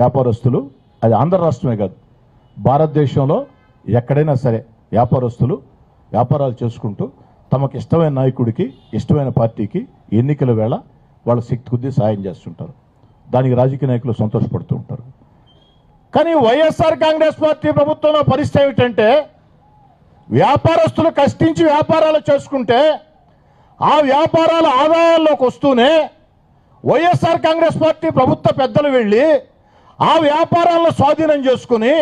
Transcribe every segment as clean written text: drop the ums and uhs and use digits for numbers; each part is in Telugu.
వ్యాపారస్తులు, అది ఆంధ్ర రాష్ట్రమే కాదు భారతదేశంలో ఎక్కడైనా సరే వ్యాపారస్తులు వ్యాపారాలు చేసుకుంటూ తమకు ఇష్టమైన నాయకుడికి, ఇష్టమైన పార్టీకి ఎన్నికల వేళ వాళ్ళ శక్తి కొద్దీ సాయం చేస్తుంటారు. దానికి రాజకీయ నాయకులు సంతోషపడుతూ ఉంటారు. కానీ వైఎస్ఆర్ కాంగ్రెస్ పార్టీ ప్రభుత్వంలో పరిస్థితి ఏమిటంటే, వ్యాపారస్తులు కష్టించి వ్యాపారాలు చేసుకుంటే ఆ వ్యాపారాల ఆదాయాల్లోకి వస్తూనే వైఎస్ఆర్ కాంగ్రెస్ పార్టీ ప్రభుత్వ పెద్దలు వెళ్ళి ఆ వ్యాపారాలను స్వాధీనం చేసుకుని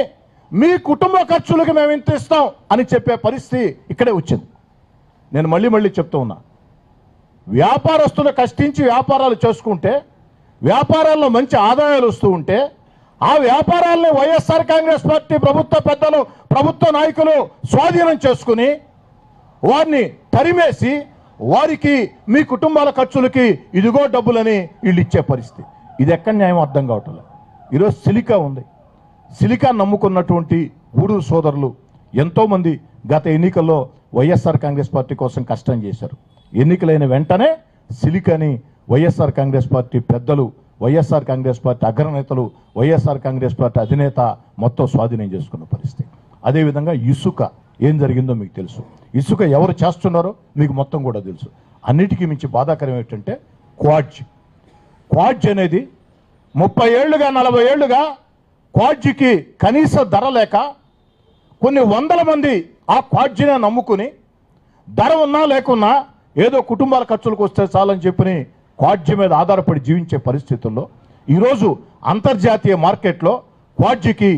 మీ కుటుంబ ఖర్చులకు మేము ఇంత ఇస్తాం అని చెప్పే పరిస్థితి ఇక్కడే వచ్చింది. నేను మళ్ళీ చెప్తూ ఉన్నా, వ్యాపారస్తులు కష్టించి వ్యాపారాలు చేసుకుంటే వ్యాపారాల్లో మంచి ఆదాయాలు వస్తూ ఉంటే ఆ వ్యాపారాలని వైఎస్ఆర్ కాంగ్రెస్ పార్టీ ప్రభుత్వ పెద్దలు, ప్రభుత్వ నాయకులు స్వాధీనం చేసుకుని వారిని తరిమేసి వారికి మీ కుటుంబాల ఖర్చులకి ఇదిగో డబ్బులని వీళ్ళు ఇచ్చే పరిస్థితి. ఇది ఎక్కడ న్యాయం అర్థం కావట్లేదు. ఈరోజు సిలికా ఉంది. సిలికా నమ్ముకున్నటువంటి ఊడూరు సోదరులు ఎంతోమంది గత ఎన్నికల్లో వైఎస్ఆర్ కాంగ్రెస్ పార్టీ కోసం కష్టం చేశారు. ఎన్నికలైన వెంటనే సిలికాని వైఎస్ఆర్ కాంగ్రెస్ పార్టీ పెద్దలు, వైఎస్ఆర్ కాంగ్రెస్ పార్టీ అగ్రనేతలు, వైఎస్ఆర్ కాంగ్రెస్ పార్టీ అధినేత మొత్తం స్వాధీనం చేసుకున్న పరిస్థితి. అదేవిధంగా ఇసుక ఏం జరిగిందో మీకు తెలుసు. ఇసుక ఎవరు చేస్తున్నారో మీకు మొత్తం కూడా తెలుసు. అన్నిటికీ మించి బాధాకరం ఏంటంటే క్వాడ్జ్ అనేది 30 ఏళ్లుగా 40 ఏళ్లుగా క్వాడ్జికి కనీస ధర లేక కొన్ని వందల మంది ఆ క్వాడ్జినే నమ్ముకుని ధర ఉన్నా లేకున్నా ఏదో కుటుంబాల ఖర్చులకు వస్తే చాలని చెప్పి క్వాడ్జి మీద ఆధారపడి జీవించే పరిస్థితుల్లో ఈరోజు అంతర్జాతీయ మార్కెట్లో క్వాడ్జికి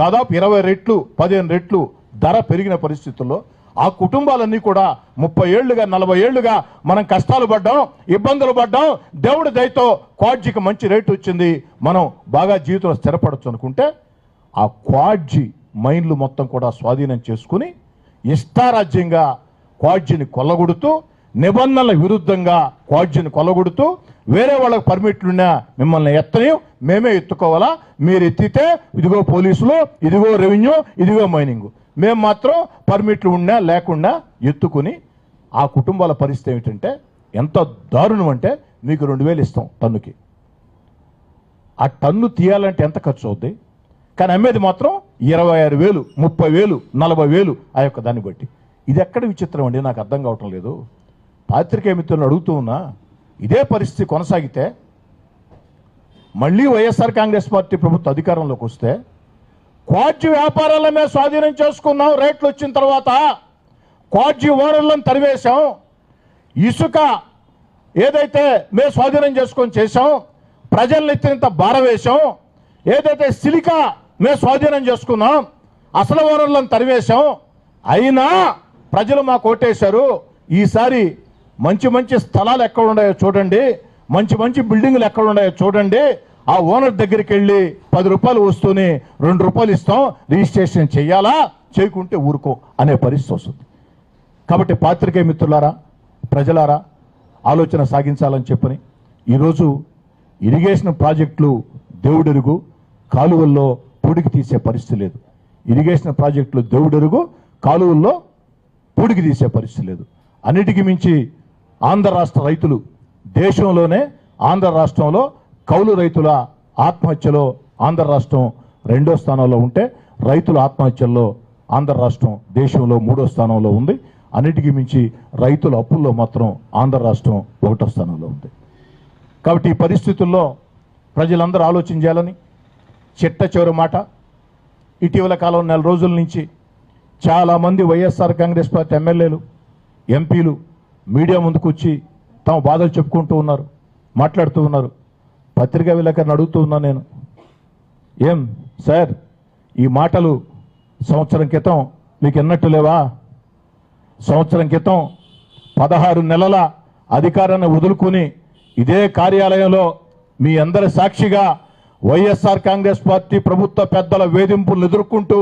దాదాపు 20 రెట్లు 15 రెట్లు ధర పెరిగిన పరిస్థితుల్లో ఆ కుటుంబాలన్నీ కూడా 30 ఏళ్లుగా 40 ఏళ్లుగా మనం కష్టాలు పడ్డాం, ఇబ్బందులు పడ్డాం, దేవుడి దయతో క్వాడ్జికి మంచి రేటు వచ్చింది, మనం బాగా జీవితంలో స్థిరపడచ్చు అనుకుంటే ఆ క్వాడ్జి మైన్లు మొత్తం కూడా స్వాధీనం చేసుకుని ఇష్టారాజ్యంగా క్వాడ్జిని కొల్లగొడుతూ, నిబంధనల విరుద్ధంగా క్వాడ్జిని కొల్లగొడుతూ, వేరే వాళ్ళకి పర్మిట్లున్నా మిమ్మల్ని ఎత్తని మేమే ఎత్తుకోవాలా, మీరు ఎత్తితే ఇదిగో పోలీసులు, ఇదిగో రెవెన్యూ, ఇదిగో మైనింగ్, మేము మాత్రం పర్మిట్లు ఉన్నా లేకుండా ఎత్తుకుని ఆ కుటుంబాల పరిస్థితి ఏమిటంటే ఎంత దారుణం అంటే, మీకు 2000 ఇస్తాం టన్నుకి. ఆ టన్ను తీయాలంటే ఎంత ఖర్చు అవుద్ది? కానీ అమ్మేది మాత్రం 26,000, 30,000, 40,000 ఆ యొక్క దాన్ని బట్టి. ఇది ఎక్కడ విచిత్రం అండి, నాకు అర్థం కావటం లేదు. పాత్రికేయ మిత్రులను అడుగుతూ ఉన్నా, ఇదే పరిస్థితి కొనసాగితే మళ్ళీ వైఎస్ఆర్ కాంగ్రెస్ పార్టీ ప్రభుత్వ అధికారంలోకి వస్తే క్వాడ్జి వ్యాపారాల మీద స్వాధీనం చేసుకున్నాం, రేట్లు వచ్చిన తర్వాత క్వాడ్జి ఓనర్లను తరివేశాం, ఇసుక ఏదైతే మేము స్వాధీనం చేసుకొని చేశాం, ప్రజలను ఎత్తినంత భారం వేశాం, ఏదైతే సిలికా మేము స్వాధీనం చేసుకున్నాం, అసలు ఓనర్లను తరివేశాం, అయినా ప్రజలు మాకు ఓటేశారు, ఈసారి మంచి మంచి స్థలాలు ఎక్కడ ఉన్నాయో చూడండి, మంచి మంచి బిల్డింగులు ఎక్కడ ఉన్నాయో చూడండి, ఆ ఓనర్ దగ్గరికి వెళ్ళి 10 రూపాయలు వస్తూనే 2 రూపాయలు ఇస్తాం, రిజిస్ట్రేషన్ చేయాలా, చేయకుంటే ఊరుకో అనే పరిస్థితి వస్తుంది. కాబట్టి పాత్రికేయ మిత్రులారా, ప్రజలారా ఆలోచన సాగించాలని చెప్పని ఈరోజు ఇరిగేషన్ ప్రాజెక్టులు దేవుడెరుగు, కాలువల్లో పూడికి తీసే పరిస్థితి లేదు. ఇరిగేషన్ ప్రాజెక్టులు దేవుడెరుగు, కాలువల్లో పూడికి తీసే పరిస్థితి లేదు. అన్నిటికీ మించి ఆంధ్ర రాష్ట్ర రైతులు, దేశంలోనే ఆంధ్ర రాష్ట్రంలో కౌలు రైతుల ఆత్మహత్యలో ఆంధ్ర రాష్ట్రం 2వ స్థానంలో ఉంటే, రైతుల ఆత్మహత్యల్లో ఆంధ్ర రాష్ట్రం దేశంలో 3వ స్థానంలో ఉంది. అన్నిటికీ మించి రైతుల అప్పుల్లో మాత్రం ఆంధ్ర రాష్ట్రం 1వ స్థానంలో ఉంది. కాబట్టి ఈ పరిస్థితుల్లో ప్రజలందరూ ఆలోచన చేయాలని చిట్ట చివరి మాట, ఇటీవల కాలం 4 రోజుల నుంచి చాలామంది వైఎస్ఆర్ కాంగ్రెస్ పార్టీ ఎమ్మెల్యేలు, ఎంపీలు మీడియా ముందుకు వచ్చి తమ బాధలు చెప్పుకుంటూ ఉన్నారు, మాట్లాడుతూ ఉన్నారు. పత్రికా విలేకరులను అడుగుతూ ఉన్నాను నేను, ఏం సార్ ఈ మాటలు సంవత్సరం క్రితం మీకు ఎన్నట్టు లేవా? సంవత్సరం క్రితం 16 నెలల అధికారాన్ని వదులుకుని ఇదే కార్యాలయంలో మీ అందరి సాక్షిగా వైఎస్ఆర్ కాంగ్రెస్ పార్టీ ప్రభుత్వ పెద్దల వేధింపులను ఎదుర్కొంటూ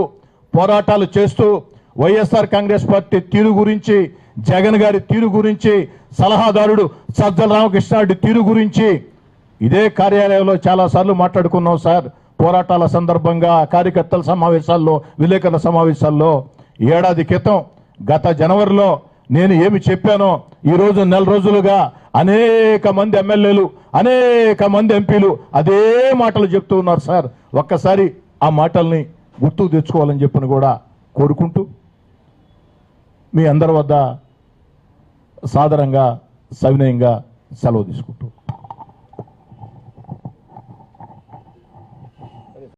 పోరాటాలు చేస్తూ వైఎస్ఆర్ కాంగ్రెస్ పార్టీ తీరు గురించి, జగన్ గారి తీరు గురించి, సలహాదారుడు సజ్జల రామకృష్ణారెడ్డి తీరు గురించి ఇదే కార్యాలయంలో చాలాసార్లు మాట్లాడుకున్నాం సార్. పోరాటాల సందర్భంగా, కార్యకర్తల సమావేశాల్లో, విలేకరుల సమావేశాల్లో. ఏడాది క్రితం గత జనవరిలో నేను ఏమి చెప్పానో ఈరోజు నెల రోజులుగా అనేక మంది ఎమ్మెల్యేలు అనేక మంది ఎంపీలు అదే మాటలు చెప్తూ ఉన్నారు సార్. ఒక్కసారి ఆ మాటల్ని గుర్తుకు తెచ్చుకోవాలని చెప్పని కూడా కోరుకుంటూ మీ అందరి వద్ద సాదరంగా సవినయంగా సెలవు తీసుకుంటూ